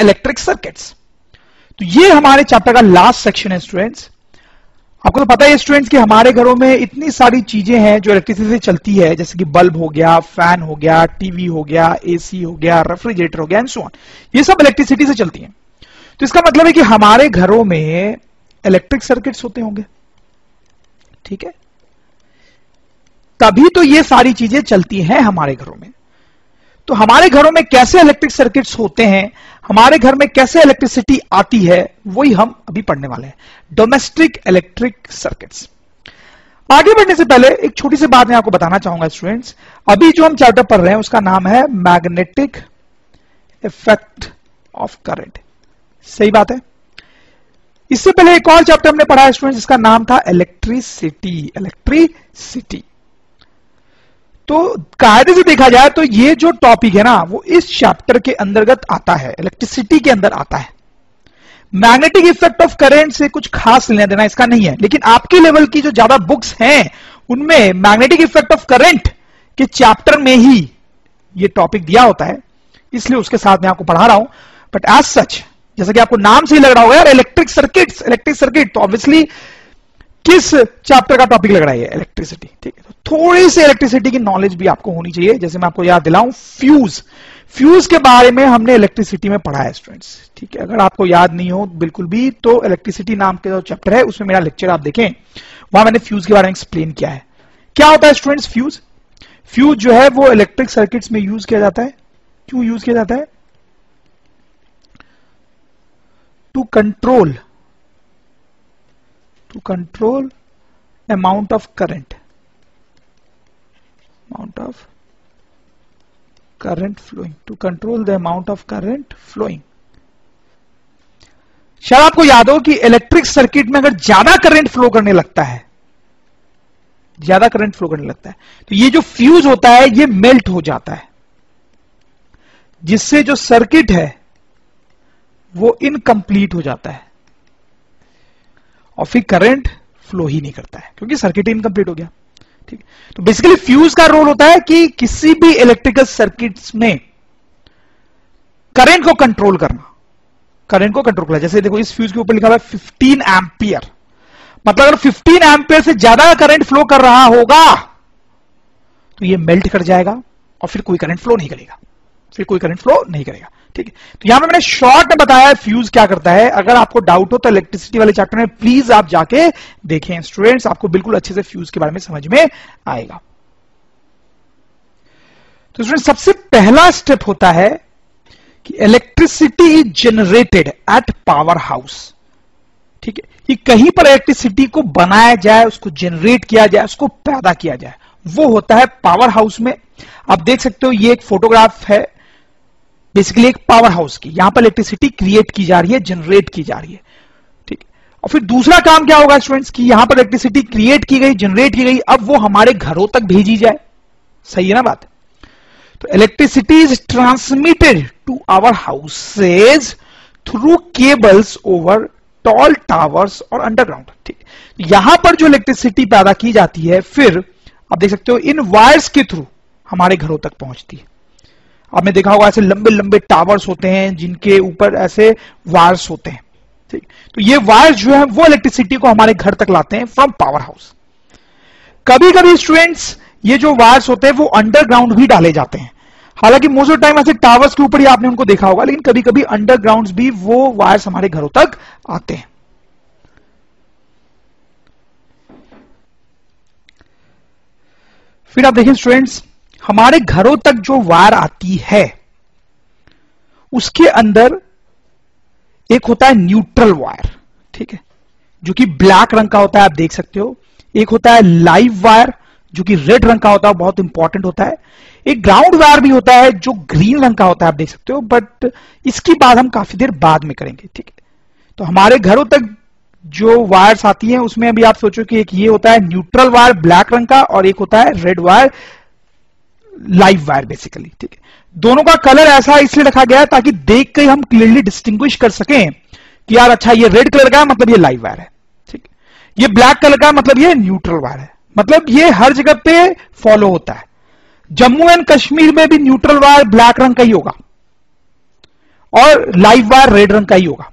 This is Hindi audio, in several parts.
Electric circuits. तो ये हमारे चैप्टर का लास्ट सेक्शन है स्टूडेंट्स। आपको तो पता है स्टूडेंट्स कि हमारे घरों में इतनी सारी चीजें हैं जो इलेक्ट्रिसिटी से चलती है, जैसे कि बल्ब हो गया, फैन हो गया, टीवी हो गया, एसी हो गया, रेफ्रिजरेटर हो गया एंड सो ऑन। ये सब इलेक्ट्रिसिटी से चलती हैं। तो इसका मतलब है कि हमारे घरों में इलेक्ट्रिक सर्किट्स होते होंगे, ठीक है, तभी तो ये सारी चीजें चलती हैं हमारे घरों में। तो हमारे घरों में कैसे इलेक्ट्रिक सर्किट्स होते हैं, हमारे घर में कैसे इलेक्ट्रिसिटी आती है, वही हम अभी पढ़ने वाले हैं, डोमेस्टिक इलेक्ट्रिक सर्किट्स। आगे बढ़ने से पहले एक छोटी सी बात मैं आपको बताना चाहूंगा स्टूडेंट्स। अभी जो हम चैप्टर पढ़ रहे हैं उसका नाम है मैग्नेटिक इफेक्ट ऑफ करंट। सही बात है। इससे पहले एक और चैप्टर हमने पढ़ा है स्टूडेंट्स, जिसका नाम था इलेक्ट्रिसिटी। तो कायदे से देखा जाए तो ये जो टॉपिक है ना, वो इस चैप्टर के अंतर्गत आता है, इलेक्ट्रिसिटी के अंदर आता है। मैग्नेटिक इफेक्ट ऑफ करंट से कुछ खास लेना देना इसका नहीं है, लेकिन आपके लेवल की जो ज्यादा बुक्स हैं उनमें मैग्नेटिक इफेक्ट ऑफ करंट के चैप्टर में ही ये टॉपिक दिया होता है, इसलिए उसके साथ मैं आपको पढ़ा रहा हूं। बट एज सच, जैसा कि आपको नाम से ही लग रहा होगा यार, इलेक्ट्रिक सर्किट, तो ऑब्वियसली किस चैप्टर का टॉपिक लग रहा है, इलेक्ट्रिसिटी, ठीक है। तो थोड़ी सी इलेक्ट्रिसिटी की नॉलेज भी आपको होनी चाहिए। जैसे मैं आपको याद दिलाऊं, फ्यूज के बारे में हमने इलेक्ट्रिसिटी में पढ़ा है स्टूडेंट्स, ठीक है। अगर आपको याद नहीं हो बिल्कुल भी, तो इलेक्ट्रिसिटी नाम के जो चैप्टर है उसमें मेरा लेक्चर आप देखें, वहां मैंने फ्यूज के बारे में एक्सप्लेन किया है। क्या होता है स्टूडेंट्स फ्यूज जो है वो इलेक्ट्रिक सर्किट्स में यूज किया जाता है। क्यों यूज किया जाता है? To control amount of current flowing, to control the amount of current flowing। शायद आपको याद हो कि इलेक्ट्रिक सर्किट में अगर ज्यादा करंट फ्लो करने लगता है, तो ये जो फ्यूज होता है ये मेल्ट हो जाता है, जिससे जो सर्किट है वो इनकम्प्लीट हो जाता है और फिर करंट फ्लो ही नहीं करता है, क्योंकि सर्किट इनकम्प्लीट हो गया, ठीक है। तो बेसिकली फ्यूज का रोल होता है कि किसी भी इलेक्ट्रिकल सर्किट्स में करंट को कंट्रोल करना, जैसे देखो इस फ्यूज के ऊपर लिखा हुआ है 15 एम्पियर, मतलब अगर 15 एम्पियर से ज्यादा करंट फ्लो कर रहा होगा तो ये मेल्ट कर जाएगा और फिर कोई करंट फ्लो नहीं करेगा, ठीक है। तो यहां पे मैंने शॉर्ट में बताया फ्यूज क्या करता है। अगर आपको डाउट हो तो इलेक्ट्रिसिटी वाले चैप्टर में प्लीज आप जाके देखें स्टूडेंट्स, आपको बिल्कुल अच्छे से फ्यूज के बारे में समझ में आएगा। तो स्टूडेंट सबसे पहला स्टेप होता है कि electricity is generated at power house, ठीक है। कि कहीं पर इलेक्ट्रिसिटी को बनाया जाए, उसको जनरेट किया जाए, उसको पैदा किया जाए, वो होता है पावर हाउस में। आप देख सकते हो ये एक फोटोग्राफ है बेसिकली एक पावर हाउस की। यहां पर इलेक्ट्रिसिटी क्रिएट की जा रही है, जनरेट की जा रही है, ठीक। और फिर दूसरा काम क्या होगा स्टूडेंट्स कि यहां पर इलेक्ट्रिसिटी क्रिएट की गई, जनरेट की गई, अब वो हमारे घरों तक भेजी जाए। सही है ना बात? तो electricity is transmitted to our houses through cables over tall towers और अंडरग्राउंड, ठीक। यहां पर जो इलेक्ट्रिसिटी पैदा की जाती है फिर आप देख सकते हो इन वायर्स के थ्रू हमारे घरों तक पहुंचती है। आपने देखा होगा ऐसे लंबे लंबे टावर्स होते हैं जिनके ऊपर ऐसे वायर्स होते हैं, ठीक। तो ये वायर्स जो है वो इलेक्ट्रिसिटी को हमारे घर तक लाते हैं फ्रॉम पावर हाउस। कभी कभी स्टूडेंट्स ये जो वायर्स होते हैं वो अंडरग्राउंड भी डाले जाते हैं। हालांकि मोस्ट ऑफ टाइम ऐसे टावर्स के ऊपर ही आपने उनको देखा होगा, लेकिन कभी कभी अंडरग्राउंड भी वो वायर्स हमारे घरों तक आते हैं। फिर आप देखिए स्टूडेंट्स, हमारे घरों तक जो वायर आती है उसके अंदर एक होता है न्यूट्रल वायर, ठीक है, जो कि ब्लैक रंग का होता है, आप देख सकते हो। एक होता है लाइव वायर जो कि रेड रंग का होता है, बहुत इंपॉर्टेंट होता है। एक ग्राउंड वायर भी होता है जो ग्रीन रंग का होता है, आप देख सकते हो, बट इसकी बात हम काफी देर बाद में करेंगे, ठीक है। तो हमारे घरों तक जो वायर्स आती हैं उसमें अभी आप सोचो कि एक ये होता है न्यूट्रल वायर ब्लैक रंग का और एक होता है red wire live wire basically, ठीक है। दोनों का कलर ऐसा इसलिए रखा गया है ताकि देख के हम क्लियरली डिस्टिंग्विश कर सकें कि यार अच्छा ये रेड कलर का मतलब ये लाइव वायर है, ठीक है। ये ब्लैक कलर का मतलब ये न्यूट्रल वायर है, मतलब ये हर जगह पे फॉलो होता है। जम्मू एंड कश्मीर में भी न्यूट्रल वायर ब्लैक रंग का ही होगा और लाइव वायर रेड रंग का ही होगा,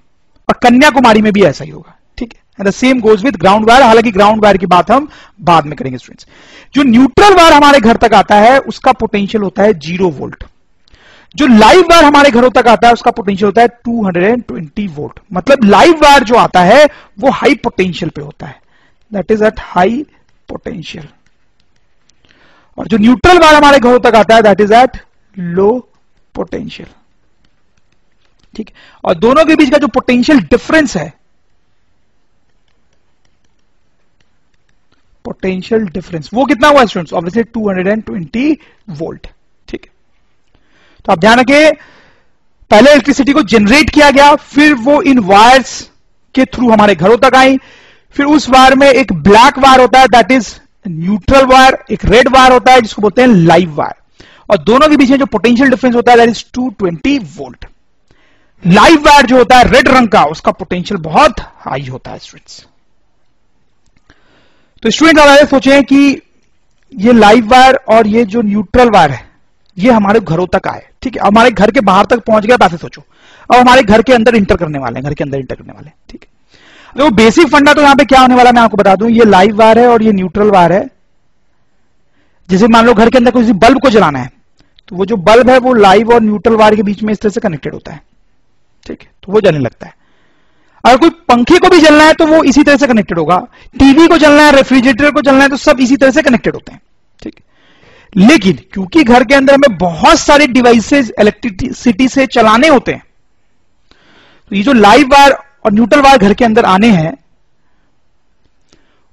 और कन्याकुमारी में भी ऐसा ही होगा, ठीक है। And the same goes with ground wire, हालांकि ग्राउंड वायर की बात हम बाद में करेंगे स्टूडेंट्स। जो न्यूट्रल वायर हमारे घर तक आता है उसका पोटेंशियल होता है 0 वोल्ट। जो लाइव वायर हमारे घरों तक आता है उसका पोटेंशियल होता है 220 वोल्ट। मतलब लाइव वायर जो आता है वो हाई पोटेंशियल पे होता है, that is at high potential, और जो न्यूट्रल वायर हमारे घरों तक आता है that is at low potential, ठीक है। और दोनों के बीच का जो पोटेंशियल डिफरेंस है, पोटेंशियल डिफरेंस, वो कितना हुआ स्टूडेंट्स? ऑब्वियसली 220 वोल्ट, ठीक है। तो आप ध्यान रखिए, पहले इलेक्ट्रिसिटी को जनरेट किया गया, फिर वो इन वायर्स के थ्रू हमारे घरों तक आई, फिर उस वायर में एक ब्लैक वायर होता है दैट इज न्यूट्रल वायर, एक रेड वायर होता है जिसको बोलते हैं लाइव वायर, और दोनों के बीच में जो पोटेंशियल डिफरेंस होता है that is 220 volt. Live wire जो होता है रेड रंग का, उसका पोटेंशियल बहुत हाई होता है स्टूडेंट्स। तो स्टूडेंट आप सोचे कि ये लाइव वायर और ये जो न्यूट्रल वायर है ये हमारे घरों तक आए, ठीक है। हमारे घर के बाहर तक पहुंच गया, ऐसे सोचो, अब हमारे घर के अंदर इंटर करने वाले हैं, घर के अंदर इंटर करने वाले हैं, ठीक है। तो बेसिक फंडा तो यहां पे क्या होने वाला मैं आपको बता दूं, ये लाइव वायर है और ये न्यूट्रल वायर है। जैसे मान लो घर के अंदर किसी बल्ब को जलाना है, तो वो जो बल्ब है वो लाइव और न्यूट्रल वायर के बीच में इस तरह से कनेक्टेड होता है, ठीक है, तो वो जलने लगता है। अगर कोई पंखे को भी जलना है तो वो इसी तरह से कनेक्टेड होगा, टीवी को जलना है, रेफ्रिजरेटर को जलना है, तो सब इसी तरह से कनेक्टेड होते हैं, ठीक है। लेकिन क्योंकि घर के अंदर हमें बहुत सारे डिवाइसेस इलेक्ट्रिसिटी से चलाने होते हैं, तो ये जो लाइव वायर और न्यूट्रल वायर घर के अंदर आने हैं,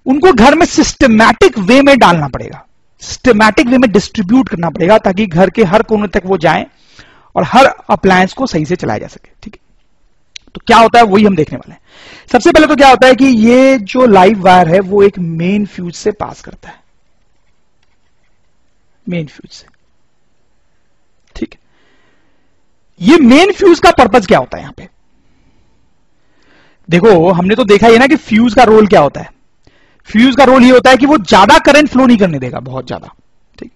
उनको घर में सिस्टमैटिक वे में डालना पड़ेगा, सिस्टमैटिक वे में डिस्ट्रीब्यूट करना पड़ेगा, ताकि घर के हर कोने तक वो जाएं और हर अप्लायंस को सही से चलाया जा सके, ठीक है। तो क्या होता है वही हम देखने वाले हैं। सबसे पहले तो क्या होता है कि ये जो लाइव वायर है वो एक मेन फ्यूज से पास करता है, मेन फ्यूज से, ठीक है। ये मेन फ्यूज का पर्पज क्या होता है? यहां पे देखो, हमने तो देखा ही ना कि फ्यूज का रोल क्या होता है। फ्यूज का रोल ये होता है कि वो ज्यादा करंट फ्लो नहीं करने देगा, बहुत ज्यादा, ठीक।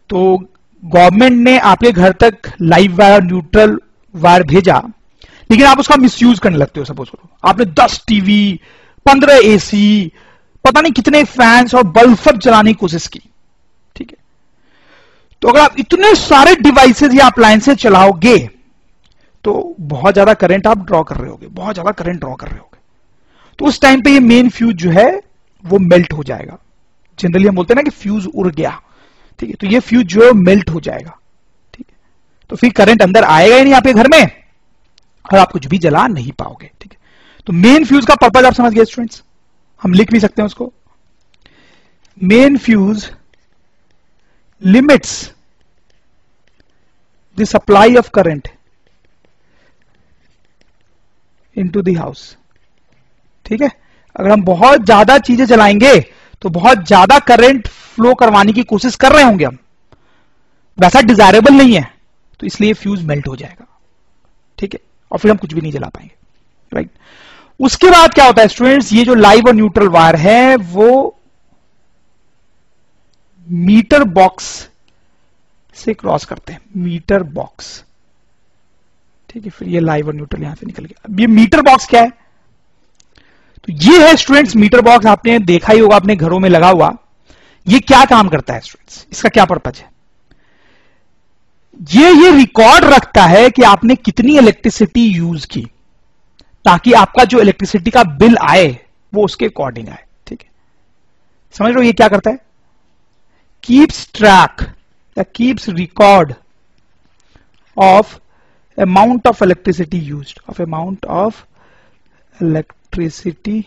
तो गवर्नमेंट ने आपके घर तक लाइव वायर, न्यूट्रल वायर भेजा, लेकिन आप उसका मिसयूज करने लगते हो। सपोज करो आपने 10 टीवी, 15 एसी, पता नहीं कितने फैंस और बल्ब सब जलाने की कोशिश की, ठीक है। तो अगर आप इतने सारे डिवाइसेस या अप्लायंसेस चलाओगे तो बहुत ज्यादा करंट आप ड्रॉ कर रहे होगे, बहुत ज्यादा करंट ड्रॉ कर रहे होगे। तो उस टाइम पे ये मेन फ्यूज जो है वो मेल्ट हो जाएगा। जनरली हम बोलते हैं ना कि फ्यूज उड़ गया, ठीक है। तो ये फ्यूज जो है मेल्ट हो जाएगा, ठीक है। तो फिर करंट अंदर आएगा ही नहीं आपके घर में और आप कुछ भी जला नहीं पाओगे, ठीक है। तो मेन फ्यूज का पर्पज आप समझ गए स्टूडेंट्स, हम लिख भी सकते हैं उसको। Main fuse limits the supply of current into the house, ठीक है। अगर हम बहुत ज्यादा चीजें जलाएंगे तो बहुत ज्यादा करंट फ्लो करवाने की कोशिश कर रहे होंगे हम, वैसा डिजायरेबल नहीं है, तो इसलिए फ्यूज मेल्ट हो जाएगा, ठीक है, और फिर हम कुछ भी नहीं जला पाएंगे, राइट। उसके बाद क्या होता है स्टूडेंट्स, ये जो लाइव और न्यूट्रल वायर है वो मीटर बॉक्स से क्रॉस करते हैं, मीटर बॉक्स, ठीक है। फिर ये लाइव और न्यूट्रल यहां से निकल गया। अब ये मीटर बॉक्स क्या है? तो ये है स्टूडेंट्स मीटर बॉक्स, आपने देखा ही होगा अपने घरों में लगा हुआ। ये क्या काम करता है स्टूडेंट्स, इसका क्या पर्पज है? ये रिकॉर्ड रखता है कि आपने कितनी इलेक्ट्रिसिटी यूज की, ताकि आपका जो इलेक्ट्रिसिटी का बिल आए वो उसके अकॉर्डिंग आए, ठीक है। समझ रहे हो ये क्या करता है? कीप्स ट्रैक या keeps record of amount of electricity used, of amount of electricity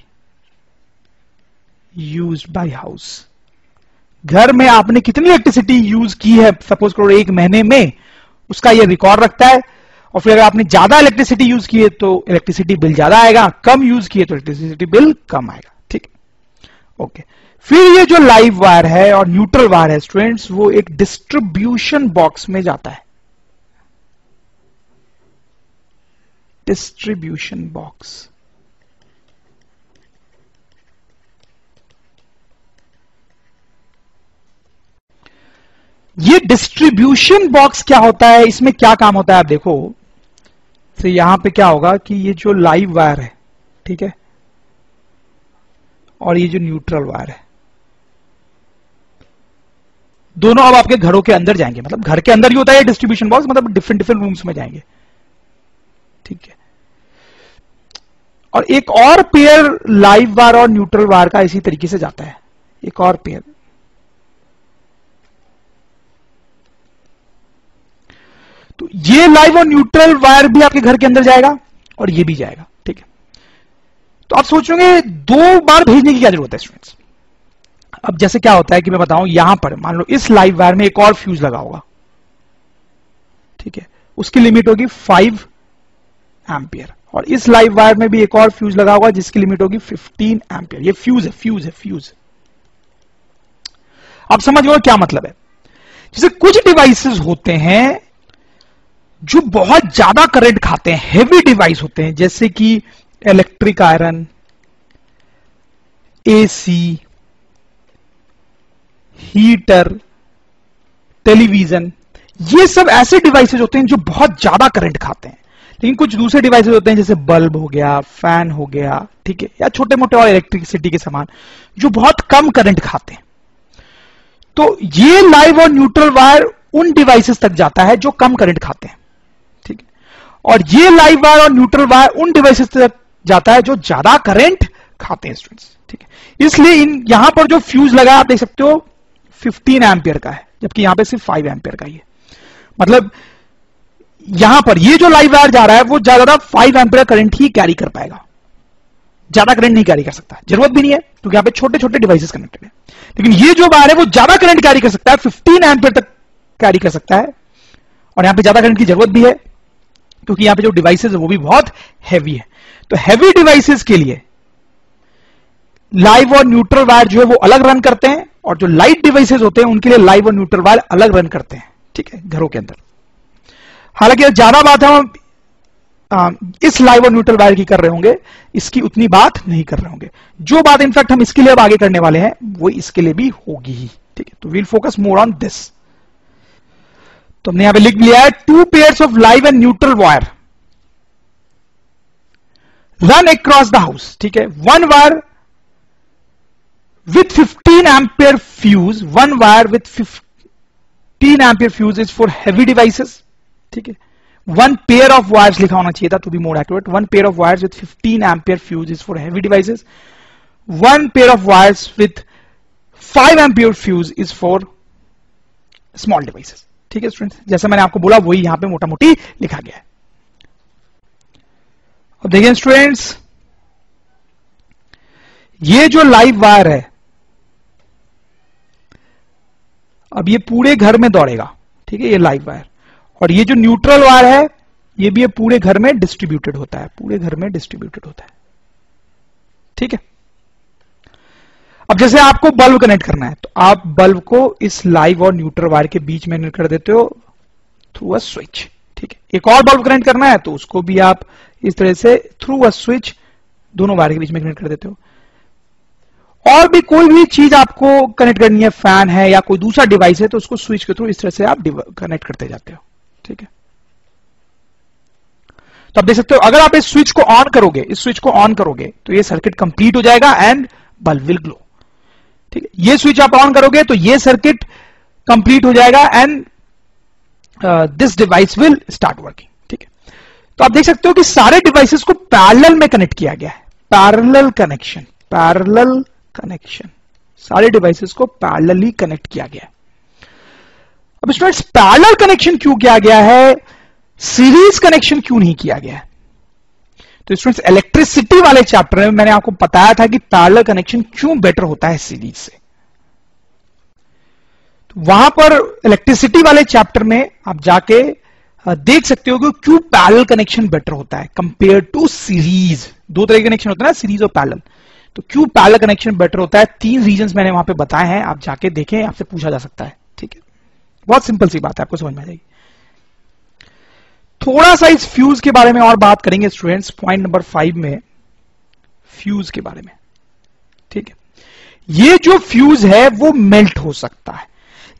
used by house। घर में आपने कितनी इलेक्ट्रिसिटी यूज की है सपोज करो एक महीने में, उसका ये रिकॉर्ड रखता है। और फिर अगर आपने ज्यादा इलेक्ट्रिसिटी यूज की है तो इलेक्ट्रिसिटी बिल ज्यादा आएगा, कम यूज किए तो इलेक्ट्रिसिटी बिल कम आएगा, ठीक है, ओके। फिर ये जो लाइव वायर है और न्यूट्रल वायर है स्टूडेंट्स, वो एक डिस्ट्रीब्यूशन बॉक्स में जाता है, डिस्ट्रीब्यूशन बॉक्स। ये डिस्ट्रीब्यूशन बॉक्स क्या होता है, इसमें क्या काम होता है आप देखो। तो यहां पे क्या होगा कि ये जो लाइव वायर है, ठीक है, और ये जो न्यूट्रल वायर है, दोनों अब आपके घरों के अंदर जाएंगे। मतलब घर के अंदर ही होता है डिस्ट्रीब्यूशन बॉक्स, मतलब डिफरेंट डिफरेंट रूम्स में जाएंगे, ठीक है। और एक और पेयर लाइव वायर और न्यूट्रल वायर का इसी तरीके से जाता है, एक और पेयर। तो ये लाइव और न्यूट्रल वायर भी आपके घर के अंदर जाएगा और ये भी जाएगा, ठीक है। तो आप सोचोगे 2 बार भेजने की क्या जरूरत है स्टूडेंट्स। अब जैसे क्या होता है कि मैं बताऊं, यहां पर मान लो इस लाइव वायर में एक और फ्यूज लगा होगा, ठीक है, उसकी लिमिट होगी 5 एम्पियर, और इस लाइव वायर में भी एक और फ्यूज लगा होगा जिसकी लिमिट होगी 15 एम्पियर। ये फ्यूज है, फ्यूज है, फ्यूज। आप समझ गए क्या मतलब है। जैसे कुछ डिवाइसेस होते हैं जो बहुत ज्यादा करंट खाते हैं, हेवी डिवाइस होते हैं, जैसे कि electric iron, AC, heater, television, ये सब ऐसे डिवाइसेस होते हैं जो बहुत ज्यादा करंट खाते हैं। लेकिन कुछ दूसरे डिवाइसेस होते हैं जैसे बल्ब हो गया, फैन हो गया, ठीक है, या छोटे मोटे और इलेक्ट्रिसिटी के सामान जो बहुत कम करंट खाते हैं। तो ये लाइव और न्यूट्रल वायर उन डिवाइसेस तक जाता है जो कम करंट खाते हैं, ठीक है, और ये लाइव वायर और न्यूट्रल वायर उन डिवाइसेस तक जाता है जो ज्यादा करंट खाते हैं स्टूडेंट्स, ठीक है। इसलिए यहां पर जो फ्यूज लगा आप देख सकते हो 15 एम्पियर का है, जबकि यहां पे सिर्फ 5 एम्पियर का ही है। मतलब यहां पर ये जो लाइव वायर जा रहा है वो ज्यादा 5 एम्पियर करंट ही कैरी कर पाएगा, ज्यादा करंट नहीं कैरी कर सकता, जरूरत भी नहीं है क्योंकि यहां पे छोटे छोटे डिवाइसेस कनेक्टेड है। लेकिन ये जो वायर है वो ज्यादा करंट कैरी कर सकता है, 15 एम्पियर तक कैरी कर सकता है, और यहां पे ज्यादा करंट की जरूरत भी है क्योंकि यहां पे जो डिवाइसेस है वो भी बहुत हैवी है। तो हैवी डिवाइसेस के लिए लाइव और न्यूट्रल वायर जो है वो अलग रन करते हैं, और जो लाइट डिवाइसेस होते हैं उनके लिए लाइव और न्यूट्रल वायर अलग रन करते हैं, ठीक है, घरों के अंदर। हालांकि ज्यादा बात हम इस लाइव और न्यूट्रल वायर की कर रहे होंगे, इसकी उतनी बात नहीं कर रहे होंगे। जो बात इनफैक्ट हम इसके लिए अब आगे करने वाले हैं वो इसके लिए भी होगी ही, ठीक है। तो we'll focus more on this. तो हमने यहां पे लिख लिया है 2 pairs of live and neutral wire run across the house, ठीक है। 1 wire with 15 ampere fuse, 1 wire with 15 ampere fuse is for heavy devices, ठीक है। 1 pair of wires लिखा होना चाहिए था to be more accurate. 1 pair of wires with 15 ampere fuse is for heavy devices. 1 pair of wires with 5 ampere fuse is for small devices, ठीक है स्टूडेंट्स। जैसा मैंने आपको बोला वही यहां पे मोटा मोटी लिखा गया है। अब देखिए स्टूडेंट्स, ये जो लाइव वायर है अब ये पूरे घर में दौड़ेगा, ठीक है, ये लाइव वायर, और ये जो न्यूट्रल वायर है ये भी पूरे घर में डिस्ट्रीब्यूटेड होता है, पूरे घर में डिस्ट्रीब्यूटेड होता है, ठीक है। अब जैसे आपको बल्ब कनेक्ट करना है तो आप बल्ब को इस लाइव और न्यूट्रल वायर के बीच में कर देते हो थ्रू अ स्विच, ठीक है। एक और बल्ब कनेक्ट करना है तो उसको भी आप इस तरह से थ्रू अ स्विच दोनों वायर के बीच में कनेक्ट कर देते हो। और भी कोई भी चीज आपको कनेक्ट करनी है, फैन है या कोई दूसरा डिवाइस है, तो उसको स्विच के थ्रू इस तरह से आप कनेक्ट करते जाते हो, ठीक है। तो आप देख सकते हो अगर आप इस स्विच को ऑन करोगे, इस स्विच को ऑन करोगे तो ये सर्किट कंप्लीट हो जाएगा एंड बल्ब विल ग्लो, ठीक है। ये स्विच आप ऑन करोगे तो ये सर्किट कंप्लीट हो जाएगा and this device will start working, ठीक है। तो आप देख सकते हो कि सारे डिवाइसेस को पैरेलल में कनेक्ट किया गया है, पैरेलल कनेक्शन, पैरेलल कनेक्शन, सारे डिवाइसेस को पैरेलली कनेक्ट किया गया है। अब स्टूडेंट्स पैरेलल कनेक्शन क्यों किया गया है, सीरीज कनेक्शन क्यों नहीं किया गया है? तो स्टूडेंट्स इलेक्ट्रिसिटी वाले चैप्टर में मैंने आपको बताया था कि पैरेलल कनेक्शन क्यों बेटर होता है सीरीज से। तो वहां पर इलेक्ट्रिसिटी वाले चैप्टर में आप जाके देख सकते हो कि क्यों पैरेलल कनेक्शन बेटर होता है कंपेयर टू सीरीज। 2 तरह के कनेक्शन होते हैं ना, सीरीज और पैरेलल। तो क्यों पैरेलल कनेक्शन बेटर होता है, 3 रीजंस मैंने वहां पे बताए हैं, आप जाके देखें, आपसे पूछा जा सकता है, ठीक है। बहुत सिंपल सी बात है, आपको समझ में आ जाएगी। थोड़ा सा इस फ्यूज के बारे में और बात करेंगे स्टूडेंट्स, पॉइंट नंबर 5 में फ्यूज के बारे में, ठीक है। ये जो फ्यूज है वो मेल्ट हो सकता है,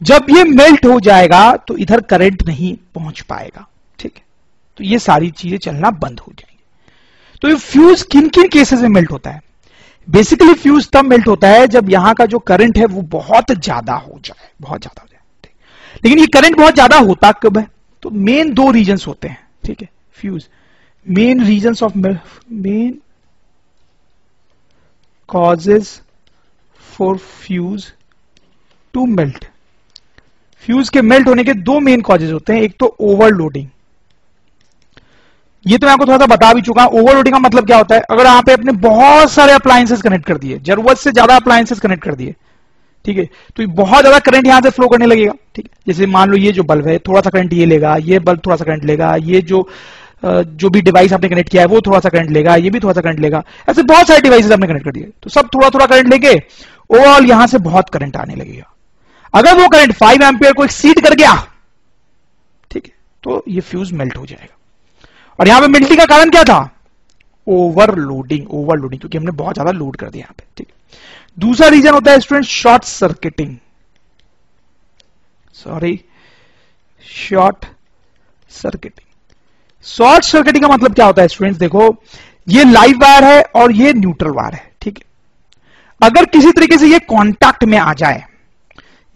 जब ये मेल्ट हो जाएगा तो इधर करंट नहीं पहुंच पाएगा, ठीक है। तो ये सारी चीजें चलना बंद हो जाएंगी। तो ये फ्यूज किन किन केसेस में मेल्ट होता है? बेसिकली फ्यूज तब मेल्ट होता है जब यहां का जो करंट है वो बहुत ज्यादा हो जाए, बहुत ज्यादा हो जाए। लेकिन ये करंट बहुत ज्यादा होता कब है? तो मेन दो रीजंस होते हैं, ठीक है, fuse main reasons of main causes for fuse to melt. Fuse के मेल्ट होने के दो मेन कॉजेज होते हैं, एक तो ओवरलोडिंग, ये तो मैं आपको थोड़ा सा बता भी चुका हूं। ओवरलोडिंग का मतलब क्या होता है? अगर आप अपने बहुत सारे अप्लायंसेस कनेक्ट कर दिए, जरूरत से ज्यादा अप्लायंसेस कनेक्ट कर दिए, ठीक है, तो बहुत ज्यादा करंट यहां से फ्लो करने लगेगा, ठीक है। जैसे मान लो ये जो बल्ब है थोड़ा सा करंट ये लेगा, ये बल्ब थोड़ा सा करंट लेगा, ये जो भी डिवाइस आपने कनेक्ट किया है वो थोड़ा सा करंट लेगा, ये भी थोड़ा सा करंट लेगा, ऐसे बहुत सारे डिवाइसेस आपने कनेक्ट कर दिए, तो सब थोड़ा थोड़ा करंट लेके ओवरऑल यहां से बहुत करंट आने लगेगा। अगर वो करंट 5 एम्पियर को एक्सीड कर गया, ठीक है, तो ये फ्यूज मेल्ट हो जाएगा। और यहां पे मेल्टिंग का कारण क्या था? ओवरलोडिंग, ओवरलोडिंग, क्योंकि हमने बहुत ज्यादा लोड कर दिया यहां पे, ठीक है। दूसरा रीजन होता है student short circuiting, short circuiting. Short circuiting का मतलब क्या होता है स्टूडेंट्स? देखो, ये लाइव वायर है और ये न्यूट्रल वायर है, ठीक है। अगर किसी तरीके से ये कांटेक्ट में आ जाए,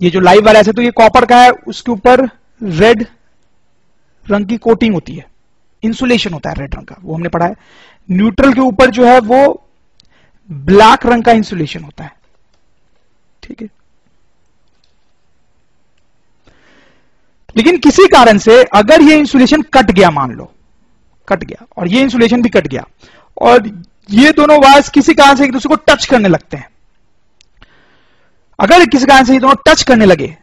ये जो लाइव वायर है तो ये कॉपर का है, उसके ऊपर रेड रंग की कोटिंग होती है, इंसुलेशन होता है रेड रंग का, वो हमने पढ़ा है। न्यूट्रल के ऊपर जो है वो ब्लैक रंग का इंसुलेशन होता है, ठीक है। लेकिन किसी कारण से अगर ये इंसुलेशन कट गया, मान लो कट गया, और ये इंसुलेशन भी कट गया, और ये दोनों वायर्स किसी कारण से एक दूसरे को टच करने लगते हैं, अगर किसी कारण से ये दोनों टच करने लगे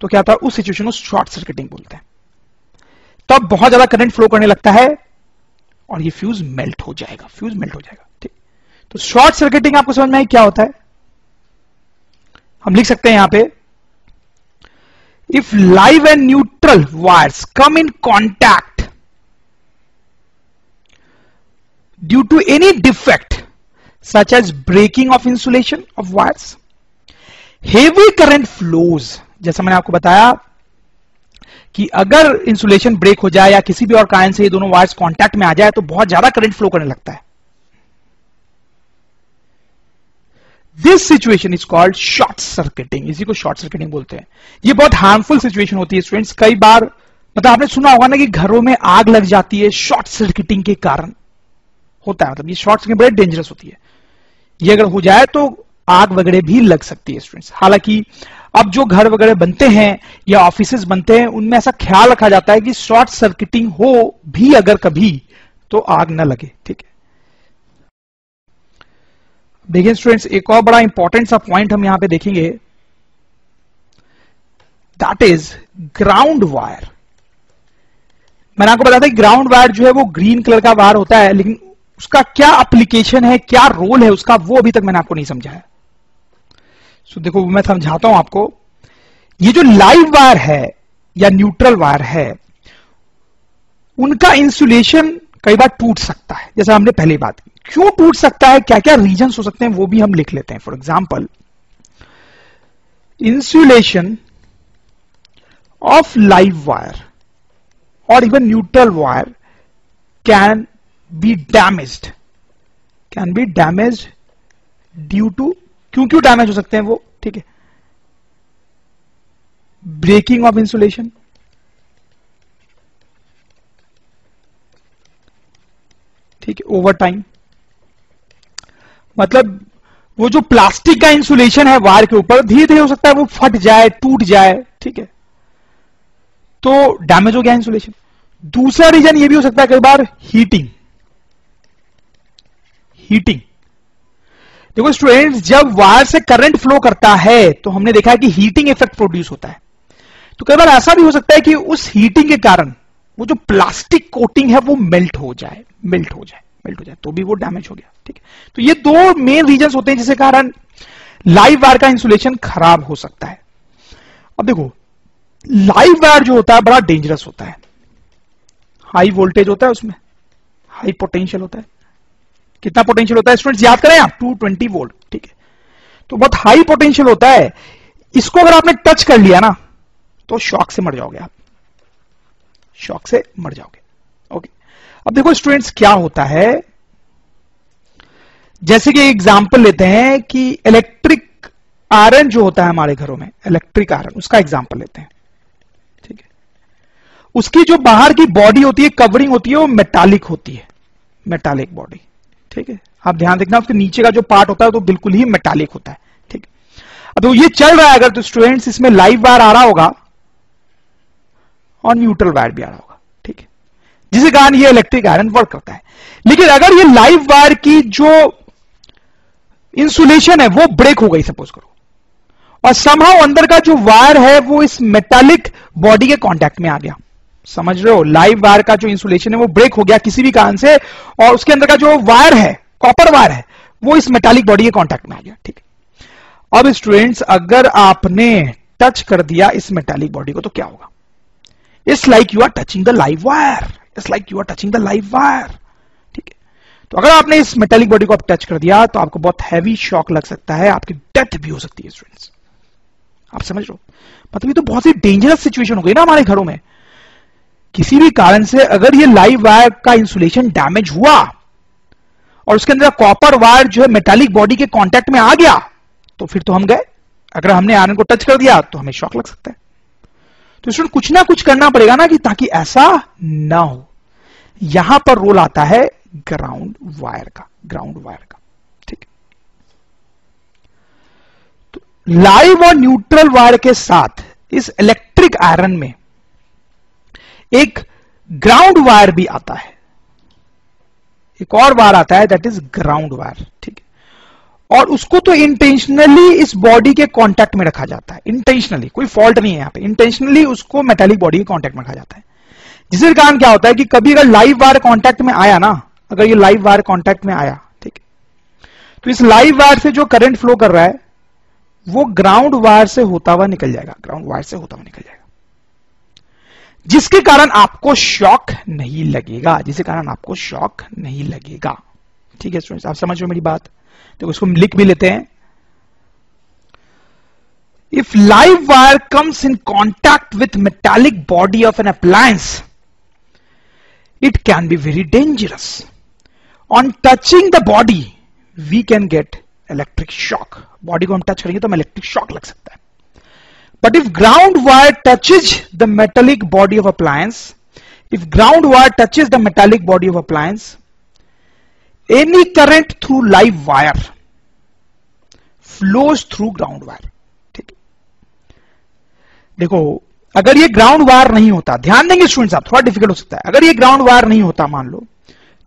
तो क्या था? उस सिचुएशन को शॉर्ट सर्किटिंग बोलते हैं। तब बहुत ज्यादा करंट फ्लो करने लगता है और ये फ्यूज मेल्ट हो जाएगा, फ्यूज मेल्ट हो जाएगा, ठीक। तो शॉर्ट सर्किटिंग आपको समझ में आई क्या होता है? हम लिख सकते हैं यहां पे, if live and neutral wires come in contact due to any defect such as breaking of insulation of wires, heavy current flows. जैसा मैंने आपको बताया कि अगर इंसुलेशन ब्रेक हो जाए या किसी भी और कारण से ये दोनों वायर्स कांटेक्ट में आ जाए तो बहुत ज्यादा करंट फ्लो करने लगता है। This situation is called short circuiting, इसी को शॉर्ट सर्किटिंग बोलते हैं। ये बहुत हार्मफुल सिचुएशन होती है स्टूडेंट्स। कई बार मतलब आपने सुना होगा ना कि घरों में आग लग जाती है शॉर्ट सर्किटिंग के कारण, होता है। मतलब ये शॉर्ट सर्किटिंग बड़ी डेंजरस होती है, ये अगर हो जाए तो आग वगैरह भी लग सकती है स्टूडेंट्स। हालांकि अब जो घर वगैरह बनते हैं या ऑफिसेज बनते हैं उनमें ऐसा ख्याल रखा जाता है कि शॉर्ट सर्किटिंग हो भी अगर कभी तो आग न लगे, ठीक है। देखिए स्टूडेंट्स, एक और बड़ा इंपॉर्टेंट सा पॉइंट हम यहां पे देखेंगे, दैट इज ग्राउंड वायर। मैंने आपको बताया था कि ग्राउंड वायर जो है वो ग्रीन कलर का वायर होता है, लेकिन उसका क्या एप्लीकेशन है, क्या रोल है उसका, वो अभी तक मैंने आपको नहीं समझाया। सो देखो मैं समझाता हूं आपको। ये जो लाइव वायर है या न्यूट्रल वायर है, उनका इंसुलेशन कई बार टूट सकता है, जैसा हमने पहले बात की। क्यों टूट सकता है, क्या क्या रीजंस हो सकते हैं, वो भी हम लिख लेते हैं। For example, insulation of live wire और even neutral wire can be damaged, due to, क्यों डैमेज हो सकते हैं वो, ठीक है, ब्रेकिंग ऑफ इंसुलेशन, ठीक है, ओवर टाइम। मतलब वो जो प्लास्टिक का इंसुलेशन है वायर के ऊपर, धीरे धीरे हो सकता है वो फट जाए, टूट जाए, ठीक है, तो डैमेज हो गया इंसुलेशन। दूसरा रीजन ये भी हो सकता है कई बार हीटिंग। देखो स्टूडेंट्स, जब वायर से करंट फ्लो करता है तो हमने देखा है कि हीटिंग इफेक्ट प्रोड्यूस होता है। तो कई बार ऐसा भी हो सकता है कि उस हीटिंग के कारण वो जो प्लास्टिक कोटिंग है वो मेल्ट हो जाए, तो भी वो डैमेज हो गया, ठीक है। तो ये दो मेन रीजंस होते हैं जिसके कारण लाइव वायर का इंसुलेशन खराब हो सकता है। अब देखो, लाइव वायर जो होता है बड़ा डेंजरस होता है, हाई वोल्टेज होता है, उसमें हाई पोटेंशियल होता है। कितना पोटेंशियल होता है स्टूडेंट्स, याद करें आप, 220 वोल्ट, ठीक है। तो बहुत हाई पोटेंशियल होता है। इसको अगर आपने टच कर लिया ना तो शॉक से मर जाओगे आप, शॉक से मर जाओगे। ओके, अब देखो स्टूडेंट्स क्या होता है, जैसे कि एग्जाम्पल लेते हैं कि इलेक्ट्रिक आयरन जो होता है हमारे घरों में, इलेक्ट्रिक आयरन, उसका एग्जाम्पल लेते हैं। ठीक है, उसकी जो बाहर की बॉडी होती है, कवरिंग होती है, वो मेटालिक होती है, मेटालिक बॉडी। ठीक है, आप ध्यान देखना उसके नीचे का जो पार्ट होता है तो बिल्कुल ही मेटालिक होता है। ठीक है, अब तो ये चल रहा है अगर, तो स्टूडेंट्स इसमें लाइव वायर आ रहा होगा और न्यूट्रल वायर भी आ रहा होगा। ठीक है, जिसके कारण ये इलेक्ट्रिक आयरन वर्क करता है। लेकिन अगर ये लाइव वायर की जो इंसुलेशन है वो ब्रेक हो गई सपोज करो, और समहाउ अंदर का जो वायर है वो इस मेटालिक बॉडी के कांटेक्ट में आ गया, समझ रहे हो, लाइव वायर का जो इंसुलेशन है वो ब्रेक हो गया किसी भी कारण से, और उसके अंदर का जो वायर है, कॉपर वायर है, वो इस मेटालिक बॉडी के कांटेक्ट में आ गया। ठीक है, अब स्टूडेंट्स अगर आपने टच कर दिया इस मेटालिक बॉडी को तो क्या होगा? It's like you are touching the live wire, it's like you are touching the live wire. ठीक है, तो अगर आपने इस मेटालिक बॉडी को आप टच कर दिया तो आपको बहुत हैवी शॉक लग सकता है, आपकी डेथ भी हो सकती है स्टूडेंट्स। आप समझ रहे हो, मतलब ये तो बहुत ही डेंजरस सिचुएशन हो गई ना हमारे घरों में। किसी भी कारण से अगर ये लाइव वायर का इंसुलेशन डैमेज हुआ और उसके अंदर कॉपर वायर जो है मेटालिक बॉडी के कांटेक्ट में आ गया तो फिर तो हम गए। अगर हमने आयरन को टच कर दिया तो हमें शॉक लग सकता है। तो स्टूडेंट कुछ ना कुछ करना पड़ेगा ना कि ताकि ऐसा ना हो। यहां पर रोल आता है ग्राउंड वायर का, ग्राउंड वायर का। ठीक, तो लाइव और न्यूट्रल वायर के साथ इस इलेक्ट्रिक आयरन में एक ग्राउंड वायर भी आता है, एक और वायर आता है दैट इज ग्राउंड वायर। ठीक है, और उसको तो इंटेंशनली इस बॉडी के कांटेक्ट में रखा जाता है, इंटेंशनली, कोई फॉल्ट नहीं है यहां पे, इंटेंशनली उसको मेटालिक बॉडी के कांटेक्ट में रखा जाता है। जिसके कारण क्या होता है कि कभी अगर लाइव वायर कांटेक्ट में आया ना, अगर ये लाइव वायर कांटेक्ट में आया, ठीक है, तो इस लाइव वायर से जो करंट फ्लो कर रहा है वो ग्राउंड वायर से होता हुआ निकल जाएगा, ग्राउंड वायर से होता हुआ निकल जाएगा, जिसके कारण आपको शॉक नहीं लगेगा, जिसके कारण आपको शॉक नहीं लगेगा। ठीक है स्टूडेंट्स, आप समझ रहे हो मेरी बात? तो इसको लिख भी लेते हैं। If live wire comes in contact with metallic body of an appliance, it can be very dangerous. On touching the body we can get electric shock. Body को हम टच करेंगे तो हमें इलेक्ट्रिक शॉक लग सकता है। But if ground wire touches the metallic body of appliance, if ground wire touches the metallic body of appliance, any current through live wire flows through ground wire. ठीक है, देखो अगर ये ग्राउंड वायर नहीं होता, ध्यान देंगे स्टूडेंट्स आप, थोड़ा डिफिकल्ट हो सकता है, अगर ये ग्राउंड वायर नहीं होता मान लो,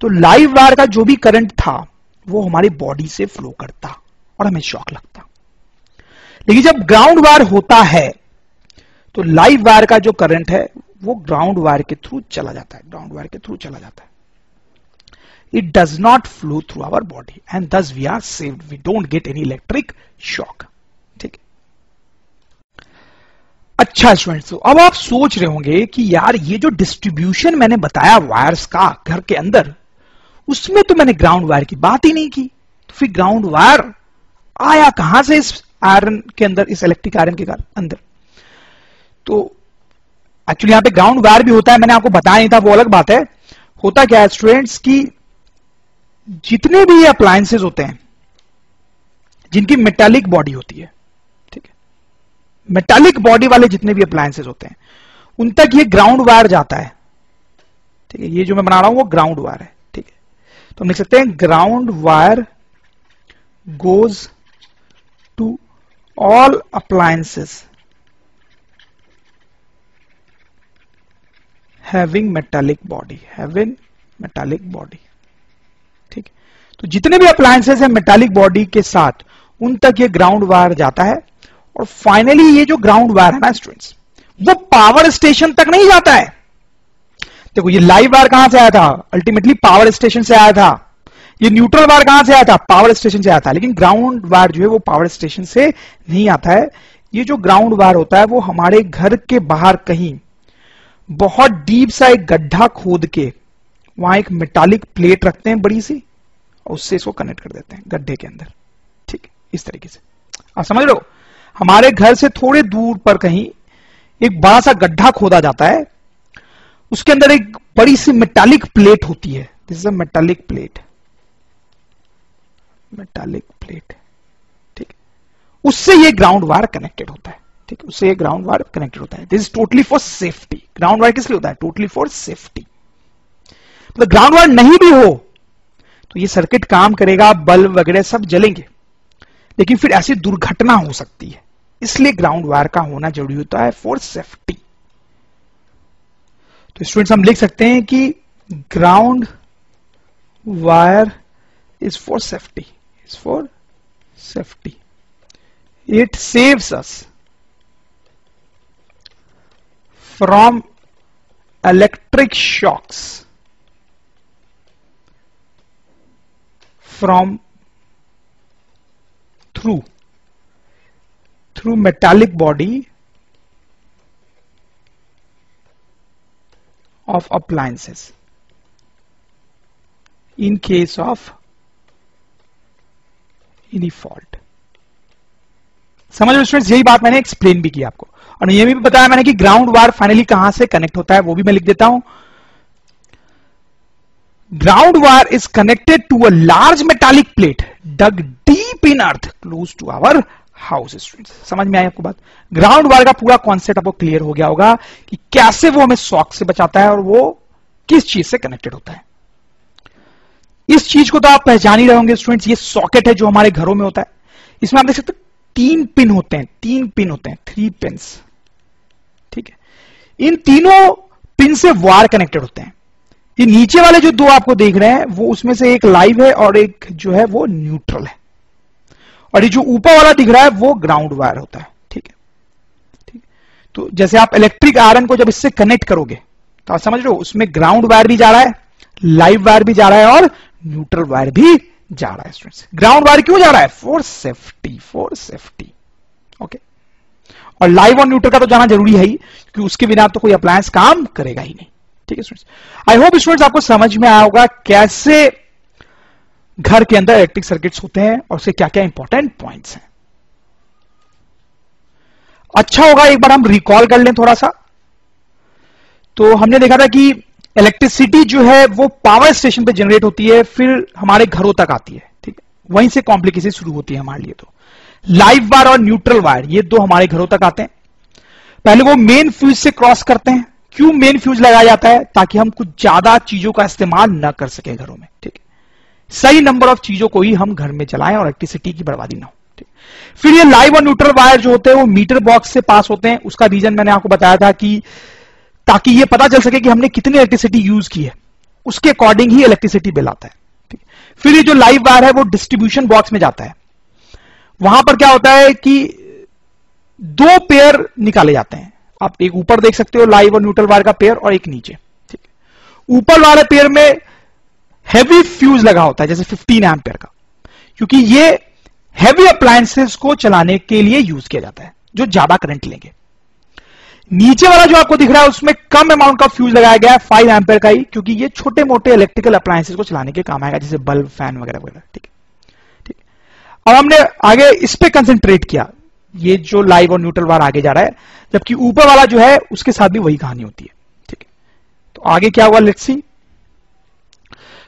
तो लाइव वायर का जो भी करंट था वो हमारी बॉडी से फ्लो करता और हमें शॉक लगता। लेकिन जब ग्राउंड वायर होता है तो लाइव वायर का जो करंट है वो ग्राउंड वायर के थ्रू चला जाता है, ग्राउंड वायर के थ्रू चला जाता है। It does not flow through our body and thus we are saved, we don't get any electric shock. ठीक है, अच्छा स्टूडेंट्स, अब आप सोच रहे होंगे कि यार ये जो डिस्ट्रीब्यूशन मैंने बताया वायर्स का घर के अंदर, उसमें तो मैंने ग्राउंड वायर की बात ही नहीं की, तो फिर ग्राउंड वायर आया कहां से इस आयरन के अंदर, इस इलेक्ट्रिक आयरन के अंदर? तो एक्चुअली यहां पे ग्राउंड वायर भी होता है, मैंने आपको बताया नहीं था, वो अलग बात है। होता क्या है स्टूडेंट्स की जितने भी अप्लायंसेस होते हैं जिनकी मेटालिक बॉडी होती है, ठीक है, मेटालिक बॉडी वाले जितने भी अप्लायंसेस होते हैं उन तक ये ग्राउंड वायर जाता है। ठीक है, ये जो मैं बना रहा हूं वो ग्राउंड वायर है। ठीक है, तो हम लिख सकते हैं ground wire goes to all appliances having metallic body, having metallic body। ठीक, तो जितने भी अप्लायंसेस हैं मेटालिक बॉडी के साथ उन तक ये ग्राउंड वायर जाता है, और फाइनली ये जो ग्राउंड वायर है ना स्टूडेंट्स, वो पावर स्टेशन तक नहीं जाता है। देखो ये लाइव वायर कहां से आया था? अल्टीमेटली पावर स्टेशन से आया था। ये न्यूट्रल वायर कहां से आया था? पावर स्टेशन से आया था। लेकिन ग्राउंड वायर जो है वो पावर स्टेशन से नहीं आता है। ये जो ग्राउंड वायर होता है वो हमारे घर के बाहर कहीं बहुत डीप सा एक गड्ढा खोद के वहां एक मेटालिक प्लेट रखते हैं बड़ी सी, और उससे इसको कनेक्ट कर देते हैं गड्ढे के अंदर। ठीक, इस तरीके से आप समझ रहे हो। हमारे घर से थोड़े दूर पर कहीं एक बड़ा सा गड्ढा खोदा जाता है, उसके अंदर एक बड़ी सी मेटालिक प्लेट होती है, this is a metallic plate, metallic plate, ठीक, उससे ये ग्राउंड वायर कनेक्टेड होता है, ठीक, उससे ये ग्राउंड वायर कनेक्टेड होता है। This is totally for safety. Ground wire किस लिए होता है? Totally for safety. तो ग्राउंड वायर नहीं भी हो तो ये सर्किट काम करेगा, बल्ब वगैरह सब जलेंगे, लेकिन फिर ऐसी दुर्घटना हो सकती है, इसलिए ग्राउंड वायर का होना जरूरी होता है फॉर सेफ्टी। तो स्टूडेंट्स हम लिख सकते हैं कि ground wire is for safety, is for safety. It saves us from electric shocks, from through metallic body of appliances in case of any fault। समझ लो स्टूडेंट्स, यही बात मैंने एक्सप्लेन भी की आपको, और ये भी बताया मैंने कि ग्राउंड वायर फाइनली कहां से कनेक्ट होता है, वो भी मैं लिख देता हूं। Ground wire is connected to a large metallic plate dug deep in earth close to our house। Students, समझ में आई आपको बात? ग्राउंड वायर का पूरा कॉन्सेप्ट आपको क्लियर हो गया होगा कि कैसे वो हमें शॉक से बचाता है और वो किस चीज से कनेक्टेड होता है। इस चीज को तो आप पहचान ही रहे होंगे स्टूडेंट्स, ये सॉकेट है जो हमारे घरों में होता है। इसमें आप देख सकते हैं 3 पिन होते हैं, 3 पिन होते हैं, 3 पिन्स, ठीक है। इन तीनों पिन से वायर कनेक्टेड होते हैं। ये नीचे वाले जो 2 आपको देख रहे हैं वो उसमें से एक लाइव है और एक जो है वो न्यूट्रल है, और ये जो ऊपर वाला दिख रहा है वो ग्राउंड वायर होता है, ठीक है, ठीक। तो जैसे आप इलेक्ट्रिक आयरन को जब इससे कनेक्ट करोगे तो आप समझ रहे हो उसमें ग्राउंड वायर भी जा रहा है, लाइव वायर भी जा रहा है और न्यूट्रल वायर भी जा रहा है। स्टूडेंट्स, ग्राउंड वायर क्यों जा रहा है? For safety, for safety, okay. और लाइव और न्यूट्रल का तो जाना जरूरी है ही, क्योंकि उसके बिना तो कोई अप्लायंस काम करेगा ही नहीं, ठीक है स्टूडेंट्स। आई होप स्टूडेंट्स आपको समझ में आया होगा कैसे घर के अंदर इलेक्ट्रिक सर्किट्स होते हैं और उसके क्या क्या इंपॉर्टेंट पॉइंट्स हैं। अच्छा होगा एक बार हम रिकॉल कर लें थोड़ा सा। तो हमने देखा था कि इलेक्ट्रिसिटी जो है वो पावर स्टेशन पे जनरेट होती है, फिर हमारे घरों तक आती है, ठीक है, वहीं से कॉम्प्लिकेशन शुरू होती है हमारे लिए। तो लाइव वायर और न्यूट्रल वायर ये 2 हमारे घरों तक आते हैं। पहले वो मेन फ्यूज से क्रॉस करते हैं। क्यों मेन फ्यूज लगाया जाता है? ताकि हम कुछ ज्यादा चीजों का इस्तेमाल न कर सके घरों में, ठीक है, सही नंबर ऑफ चीजों को ही हम घर में चलाएं और इलेक्ट्रिसिटी की बर्बादी ना हो, ठीक। फिर ये लाइव और न्यूट्रल वायर जो होते हैं वो मीटर बॉक्स से पास होते हैं। उसका रीजन मैंने आपको बताया था कि ताकि ये पता चल सके कि हमने कितनी इलेक्ट्रिसिटी यूज की है, उसके अकॉर्डिंग ही इलेक्ट्रिसिटी बिल आता है, ठीक। फिर ये जो लाइव वायर है वो डिस्ट्रीब्यूशन बॉक्स में जाता है। वहां पर क्या होता है कि 2 पेयर निकाले जाते हैं। आप एक ऊपर देख सकते हो लाइव और न्यूट्रल वायर का पेयर, और एक नीचे, ठीक है। ऊपर वाले पेयर में हैवी फ्यूज लगा होता है, जैसे 15 एम्पियर का, क्योंकि ये हैवी अप्लायंसेस को चलाने के लिए यूज किया जाता है जो ज्यादा करंट लेंगे। नीचे वाला जो आपको दिख रहा है उसमें कम अमाउंट का फ्यूज लगाया गया है, 5 एम्पियर का ही, क्योंकि ये छोटे मोटे इलेक्ट्रिकल अप्लायंसेस को चलाने के काम आएगा, जैसे बल्ब, फैन वगैरह वगैरह, ठीक है, ठीक। अब हमने आगे इस पे कंसंट्रेट किया, ये जो लाइव और न्यूट्रल वायर आगे जा रहा है, जबकि ऊपर वाला जो है उसके साथ भी वही कहानी होती है, ठीक है। तो आगे क्या हुआ, लेट्स सी।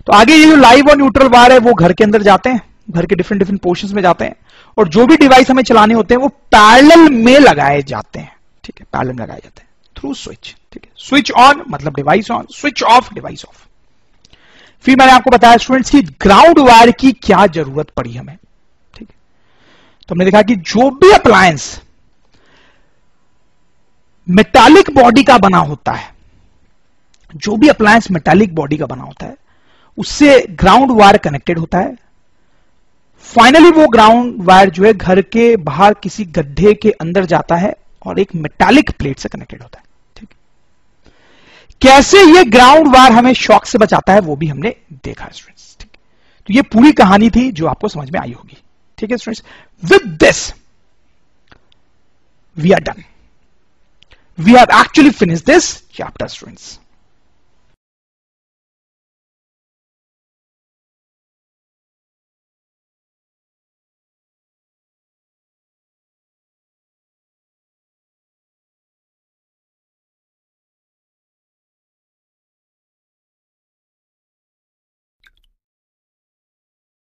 तो आगे ये जो लाइव और न्यूट्रल वायर है वो घर के अंदर जाते हैं, घर के डिफरेंट डिफरेंट पोर्शंस में जाते हैं, और जो भी डिवाइस हमें चलाने होते हैं वो पैरेलल में लगाए जाते हैं, ठीक है, पैरेलल में लगाए जाते हैं थ्रू स्विच, ठीक है। स्विच ऑन मतलब device on, switch off device of. फिर मैंने आपको बताया स्टूडेंट्स की ग्राउंड वायर की क्या जरूरत पड़ी हमें, ठीक है। तो हमने देखा कि जो भी अप्लायंस मेटालिक बॉडी का बना होता है, जो भी अप्लायंस मेटालिक बॉडी का बना होता है उससे ग्राउंड वायर कनेक्टेड होता है। फाइनली वो ग्राउंड वायर जो है घर के बाहर किसी गड्ढे के अंदर जाता है और एक मेटालिक प्लेट से कनेक्टेड होता है, ठीक। कैसे ये ग्राउंड वायर हमें शॉक से बचाता है वो भी हमने देखा स्टूडेंट्स, ठीक। तो ये पूरी कहानी थी जो आपको समझ में आई होगी, ठीक है students. With this we are done, we have actually finished this chapter students.